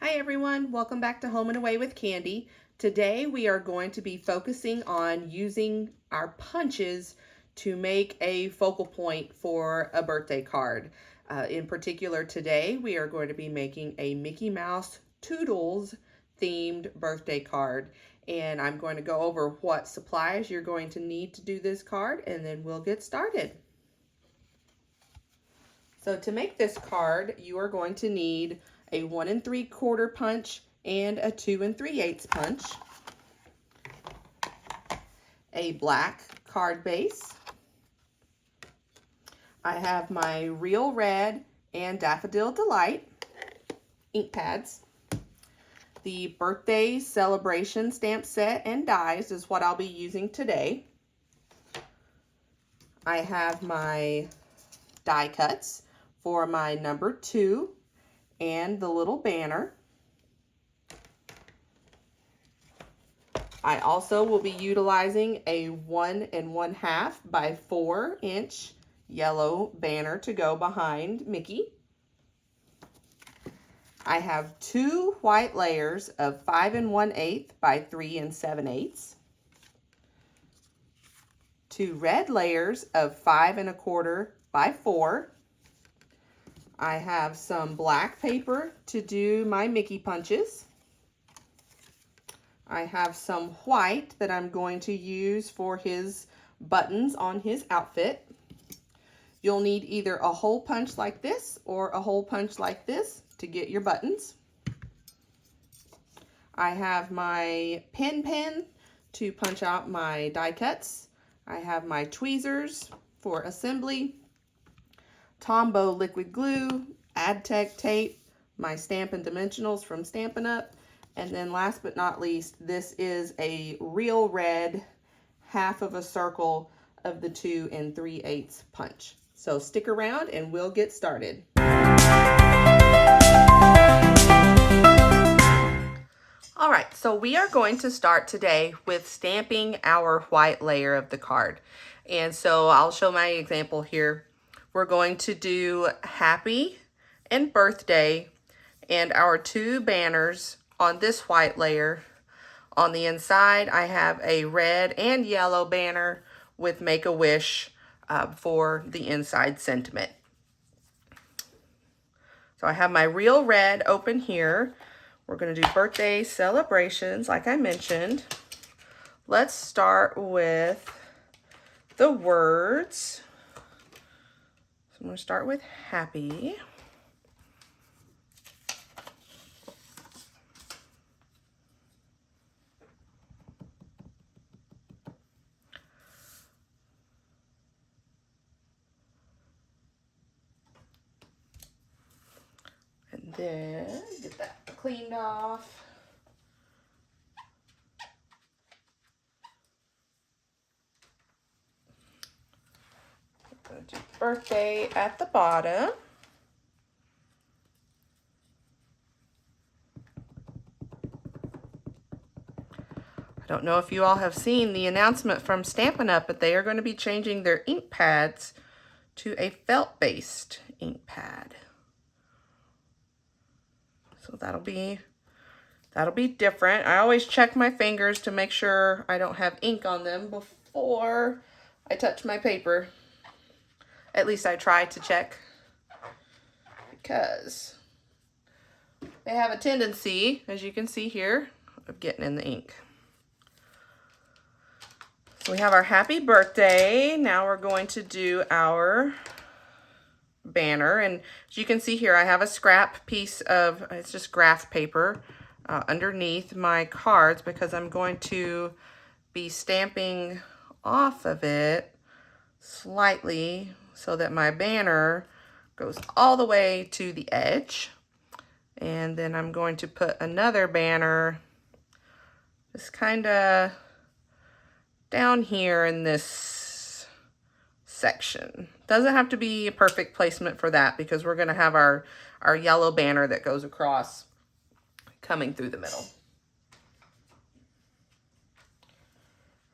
Hi everyone, welcome back to Home and Away with Candy. Today we are going to be focusing on using our punches to make a focal point for a birthday card. In particular today we are going to be making a Mickey Mouse Twodles themed birthday card. And I'm going to go over what supplies you're going to need to do this card, and then we'll get started. So to make this card, you are going to need a 1 3/4 punch and a 2 3/8 punch, a black card base. I have my Real Red and Daffodil Delight ink pads. The birthday celebration stamp set and dies is what I'll be using today. I have my die cuts for my number 2 and the little banner. I also will be utilizing a 1 1/2 by 4 inch yellow banner to go behind Mickey. I have 2 white layers of 5 1/8 by 3 7/8. 2 red layers of 5 1/4 by 4. I have some black paper to do my Mickey punches. I have some white that I'm going to use for his buttons on his outfit. You'll need either a hole punch like this or a hole punch like this to get your buttons. I have my pen to punch out my die cuts. I have my tweezers for assembly, Tombow liquid glue, Adtech tape, my Stampin' Dimensionals from Stampin' Up, and then last but not least, this is a Real Red half of a circle of the 2 3/8 punch. So stick around and we'll get started. All right, so we are going to start today with stamping our white layer of the card. And so I'll show my example here. We're going to do happy and birthday and our 2 banners on this white layer. On the inside, I have a red and yellow banner with Make-A-Wish for the inside sentiment. So I have my Real Red open here. We're going to do birthday celebrations, like I mentioned. Let's start with the words. So I'm going to start with happy. And then get that cleaned off. Do birthday at the bottom. I don't know if you all have seen the announcement from Stampin' Up, but they are going to be changing their ink pads to a felt-based ink pad. So that'll be different. I always check my fingers to make sure I don't have ink on them before I touch my paper. At least I try to check, because they have a tendency, as you can see here, of getting in the ink. So we have our happy birthday. Now we're going to do our banner. And as you can see here, I have a scrap piece of, it's just graph paper underneath my cards, because I'm going to be stamping off of it slightly so that my banner goes all the way to the edge. And then I'm going to put another banner just kind of down here in this section. Doesn't have to be a perfect placement for that, because we're going to have our yellow banner that goes across coming through the middle.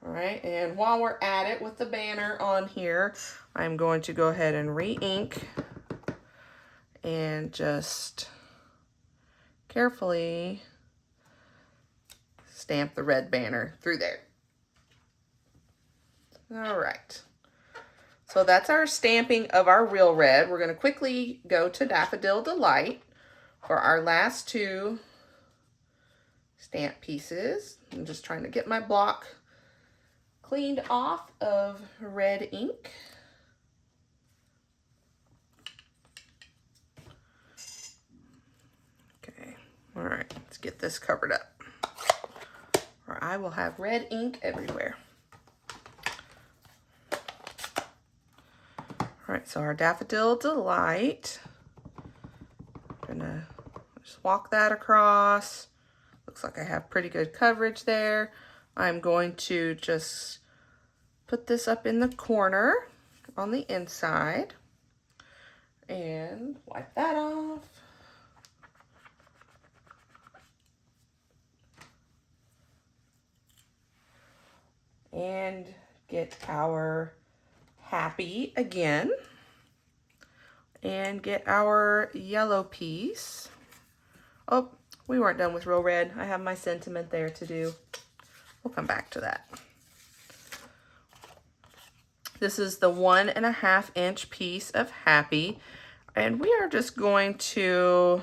All right, and while we're at it with the banner on here, I'm going to go ahead and re-ink and just carefully stamp the red banner through there. All right. So that's our stamping of our real red. We're going to quickly go to Daffodil Delight for our last two stamp pieces. I'm just trying to get my block cleaned off of red ink. Okay, all right, let's get this covered up, or I will have red ink everywhere. All right, so our Daffodil Delight, I'm gonna just walk that across. Looks like I have pretty good coverage there. I'm going to just put this up in the corner on the inside and wipe that off. And get our happy again. And get our yellow piece. Oh, we weren't done with real red. I have my sentiment there to do. We'll come back to that. This is the 1.5 inch piece of happy. And we are just going to,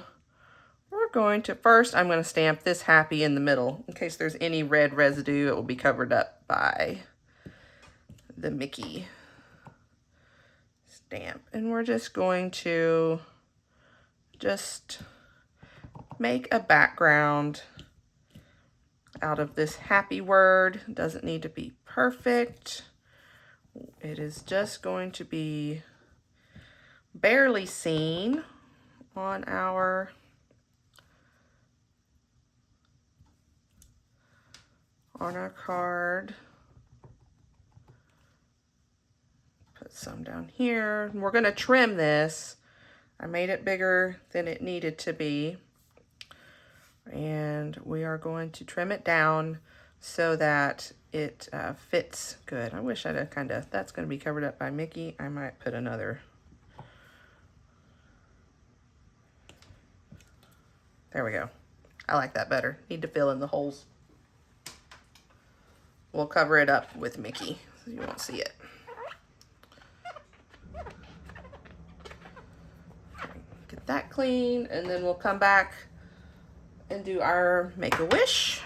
first I'm going to stamp this happy in the middle. In case there's any red residue, it will be covered up by the Mickey stamp. And we're just going to just make a background out of this happy word. It doesn't need to be perfect. It is just going to be barely seen on our card. Put some down here. We're going to trim this. I made it bigger than it needed to be. And we are going to trim it down so that it fits good. I wish I'd have that's going to be covered up by Mickey. I might put another. There we go. I like that better. Need to fill in the holes. We'll cover it up with Mickey so you won't see it. Get that clean, and then we'll come back and do our Make-A-Wish.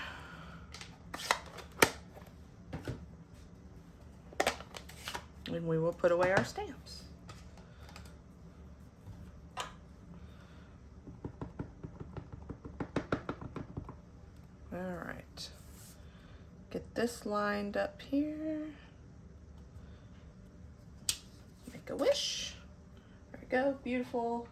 And we will put away our stamps. All right. Get this lined up here. Make-A-Wish. There we go, beautiful.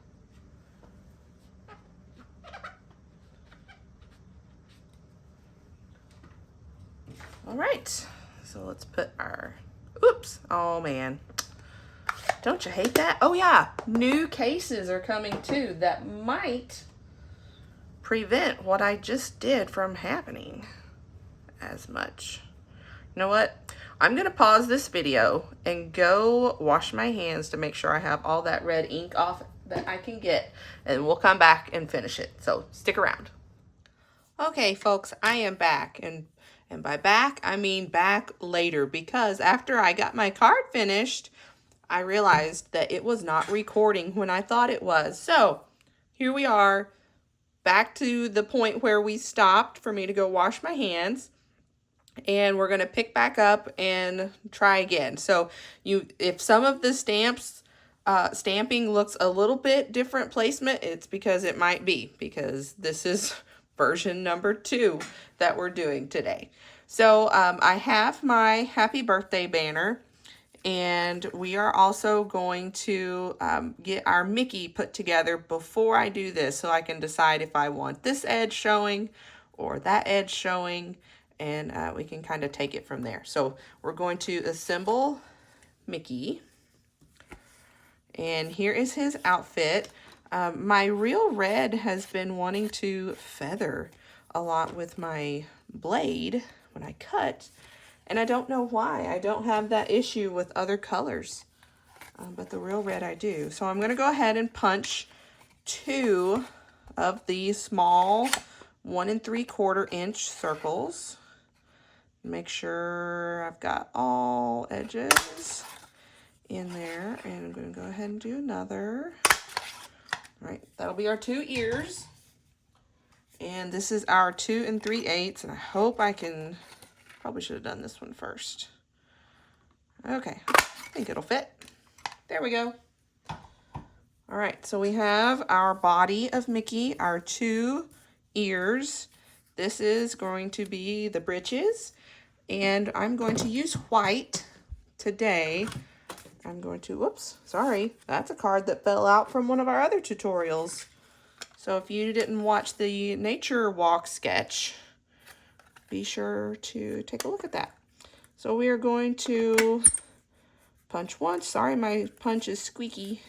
All right, so let's put our, oops, oh man. Don't you hate that? Oh yeah, new cases are coming too that might prevent what I just did from happening as much. You know what? I'm gonna pause this video and go wash my hands to make sure I have all that red ink off that I can get, and we'll come back and finish it. So stick around. Okay, folks, I am back, and by back, I mean back later, because after I got my card finished, I realized that it was not recording when I thought it was. So here we are, back to the point where we stopped for me to go wash my hands. And we're going to pick back up and try again. So if some of the stamping looks a little bit different placement, it's because it might be, because this is version number 2 that we're doing today. So I have my happy birthday banner, and we are also going to get our Mickey put together before I do this, so I can decide if I want this edge showing or that edge showing, and we can kind of take it from there. So we're going to assemble Mickey, and here is his outfit. My real red has been wanting to feather a lot with my blade when I cut, and I don't know why. I don't have that issue with other colors, but the real red I do. So I'm going to go ahead and punch 2 of the small 1 3/4 inch circles. Make sure I've got all edges in there, and I'm going to go ahead and do another. All right, that'll be our 2 ears. And this is our 2 3/8, and I hope I can, probably should have done this one first. Okay, I think it'll fit. There we go. All right, so we have our body of Mickey, our 2 ears. This is going to be the britches, and I'm going to use white today. I'm going to, whoops, sorry, that's a card that fell out from one of our other tutorials. So if you didn't watch the nature walk sketch, be sure to take a look at that. So we are going to punch once. Sorry, my punch is squeaky.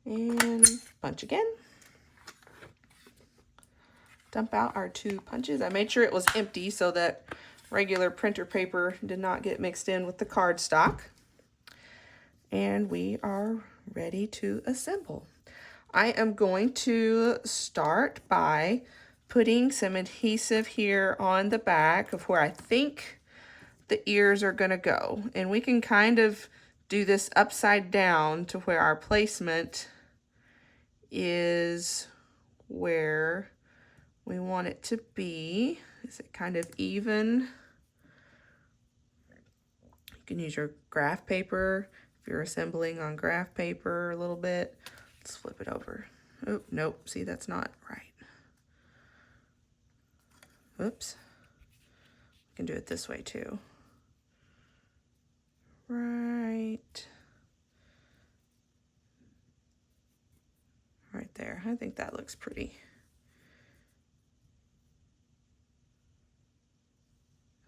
And punch again. Dump out our 2 punches. I made sure it was empty so that regular printer paper did not get mixed in with the cardstock. And we are ready to assemble. I am going to start by putting some adhesive here on the back of where I think the ears are going to go. And we can kind of do this upside down to where our placement is where we want it to be. Is it kind of even? You can use your graph paper if you're assembling on graph paper a little bit. Let's flip it over. Oh, nope. See, that's not right. Whoops. We can do it this way too. Right there. I think that looks pretty.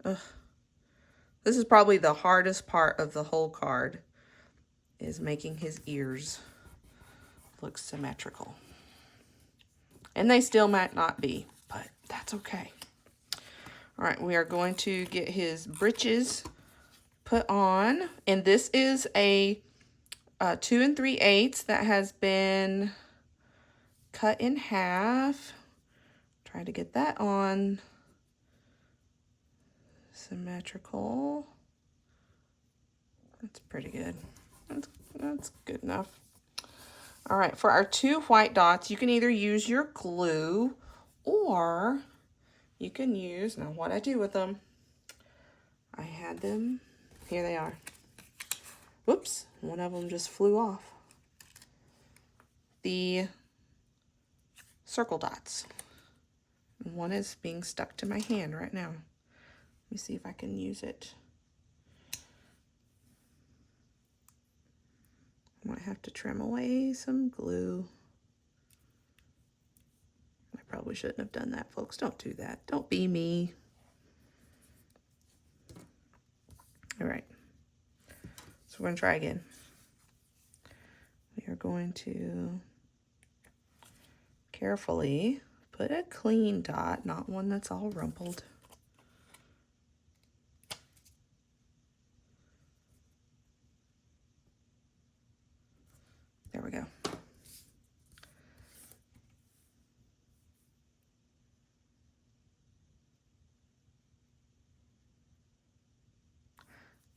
Ugh. This is probably the hardest part of the whole card, is making his ears look symmetrical. And they still might not be, but that's okay. All right, we are going to get his breeches put on. And this is a 2 3/8 that has been cut in half. Try to get that on symmetrical. That's pretty good. That's good enough. All right, for our 2 white dots, you can either use your glue or you can use, now what I do with them, I had them, here they are. Whoops, one of them just flew off. The circle dots. And one is being stuck to my hand right now. Let me see if I can use it. I might have to trim away some glue. I probably shouldn't have done that, folks. Don't do that. Don't be me. All right. So we're going to try again. We are going to carefully put a clean dot, not one that's all rumpled. There we go.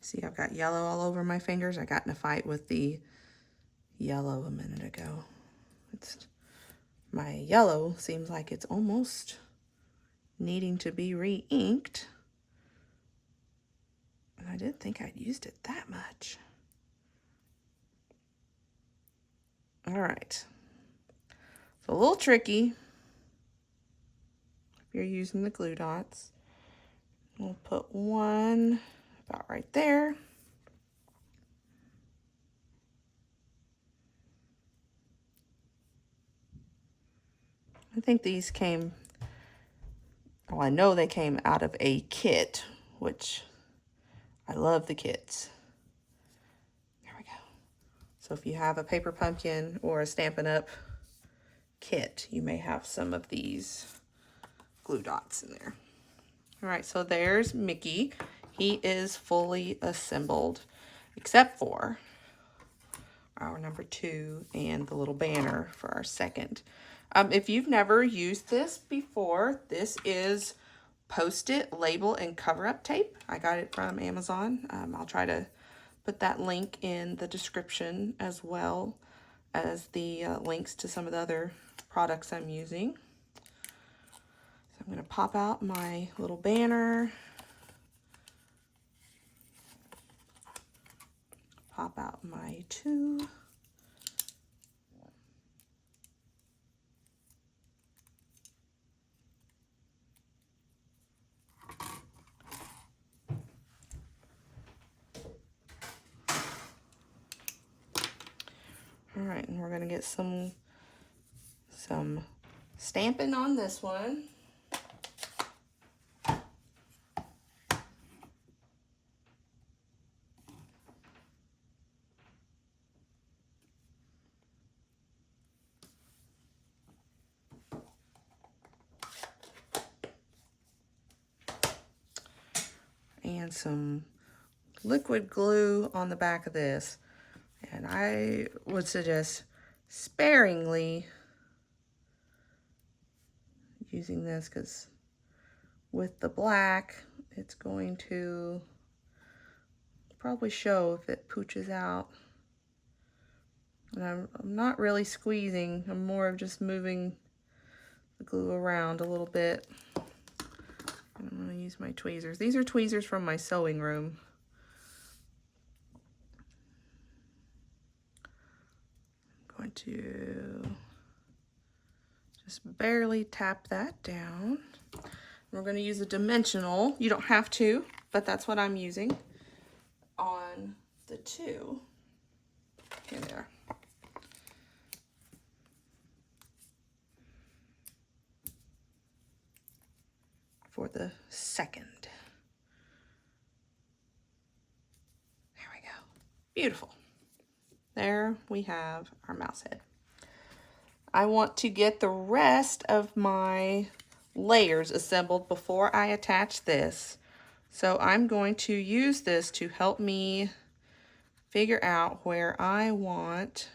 See, I've got yellow all over my fingers. I got in a fight with the yellow a minute ago. My yellow seems like it's almost needing to be re-inked. And I didn't think I'd used it that much. All right. It's a little tricky if you're using the glue dots. We'll put one about right there. I think these came, well, I know they came out of a kit, which I love the kits. There we go. So if you have a paper pumpkin or a Stampin' Up! Kit, you may have some of these glue dots in there. All right, so there's Mickey. He is fully assembled, except for our number 2 and the little banner for our second. If you've never used this before, this is Post-it label and cover-up tape. I got it from Amazon. I'll try to put that link in the description as well as the links to some of the other products I'm using. So I'm going to pop out my little banner. Pop out my 2. All right, and we're going to get some stamping on this one. And some liquid glue on the back of this. And I would suggest sparingly using this because with the black, it's going to probably show if it pooches out. And I'm not really squeezing, I'm more of just moving the glue around a little bit. And I'm going to use my tweezers. These are tweezers from my sewing room. I'm going to just barely tap that down. We're going to use a dimensional. You don't have to, but that's what I'm using on the 2. Here they are. For the 2nd. There we go. Beautiful. There we have our mouse head. I want to get the rest of my layers assembled before I attach this. So I'm going to use this to help me figure out where I want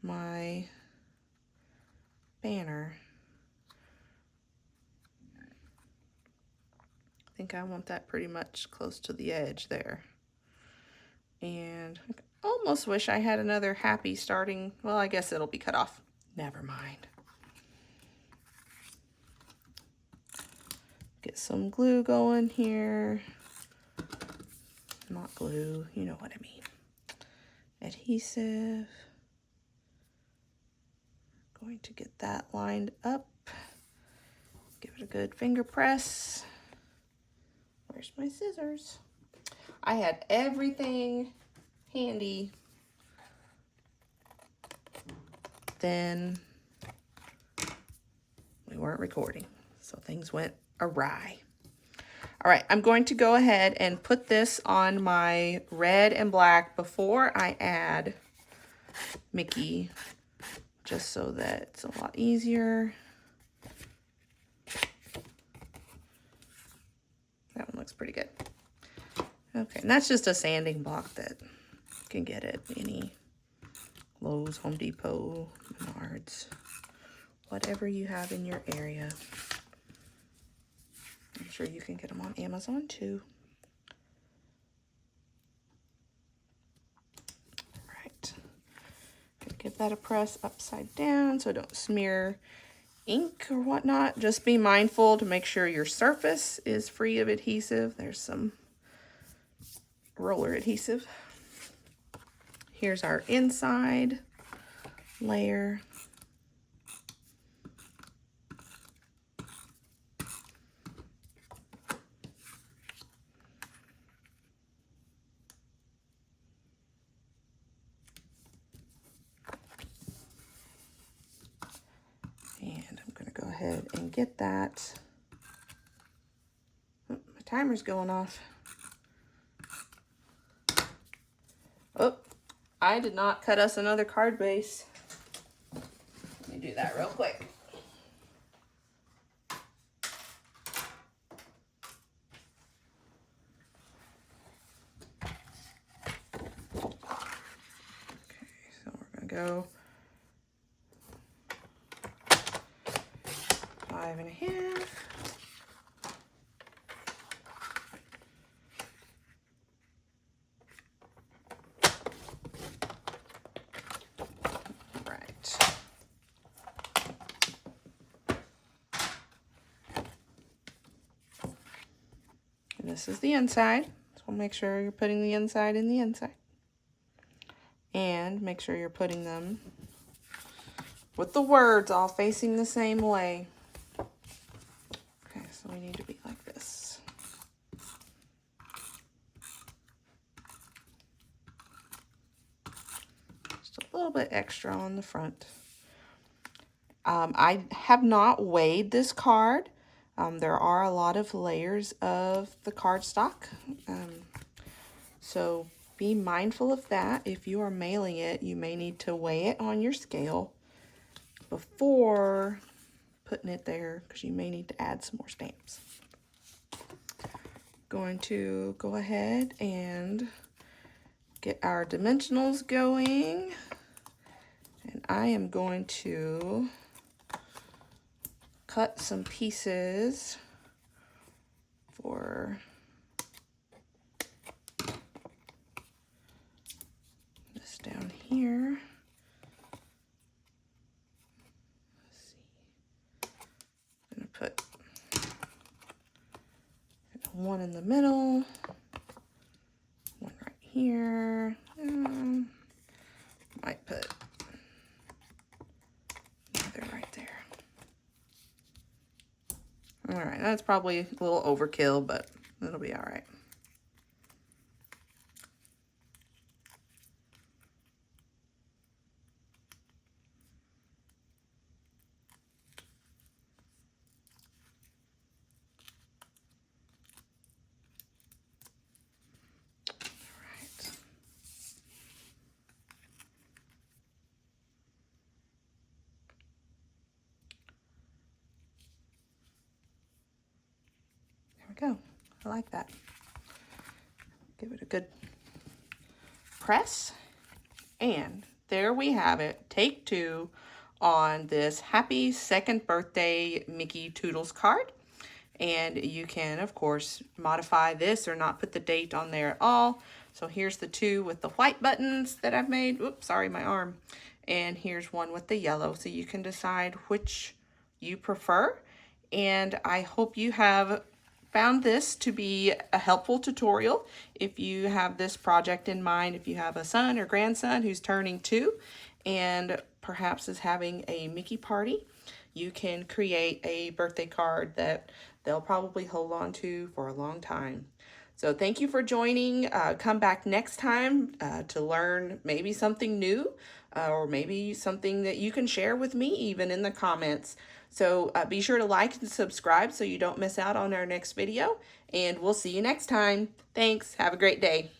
my banner. I think I want that pretty much close to the edge there. And I almost wish I had another happy starting. Well, I guess it'll be cut off. Never mind. Get some glue going here. Not glue, you know what I mean. Adhesive. Going to get that lined up. Give it a good finger press. Where's my scissors? I had everything handy. Then we weren't recording, so things went awry. All right, I'm going to go ahead and put this on my red and black before I add Mickey, just so that it's a lot easier. That one looks pretty good. Okay, and that's just a sanding block that you can get at any Lowe's, Home Depot, Menards, whatever you have in your area. I'm sure you can get them on Amazon too. All right, give that a press upside down so don't smear ink or whatnot. Just be mindful to make sure your surface is free of adhesive. There's some roller adhesive. Here's our inside layer. And I'm going to go ahead and get that. Oh, my timer's going off. Oh, I did not cut us another card base. Let me do that real quick. Okay, so we're going to go 5.5. Right. And this is the inside. So make sure you're putting the inside in the inside. And make sure you're putting them with the words all facing the same way. Okay, so we need to be like this. Just a little bit extra on the front. I have not weighed this card. There are a lot of layers of the cardstock. So be mindful of that. If you are mailing it, you may need to weigh it on your scale before putting it there, because you may need to add some more stamps. Going to go ahead and get our dimensionals going, and I am going to cut some pieces for this down here. Let's see. I'm going to put one in the middle, one right here. Might put another right there. All right, that's probably a little overkill, but it'll be all right. Go. I like that. Give it a good press. And there we have it. Take 2 on this happy 2nd birthday Mickey Twodles card. And you can, of course, modify this or not put the date on there at all. So here's the 2 with the white buttons that I've made. Oops, sorry, my arm. And here's one with the yellow. So you can decide which you prefer. And I hope you have found this to be a helpful tutorial. If you have this project in mind, if you have a son or grandson who's turning 2 and perhaps is having a Mickey party, you can create a birthday card that they'll probably hold on to for a long time. So thank you for joining. Come back next time to learn maybe something new or maybe something that you can share with me even in the comments. So be sure to like and subscribe so you don't miss out on our next video, and we'll see you next time. Thanks. Have a great day.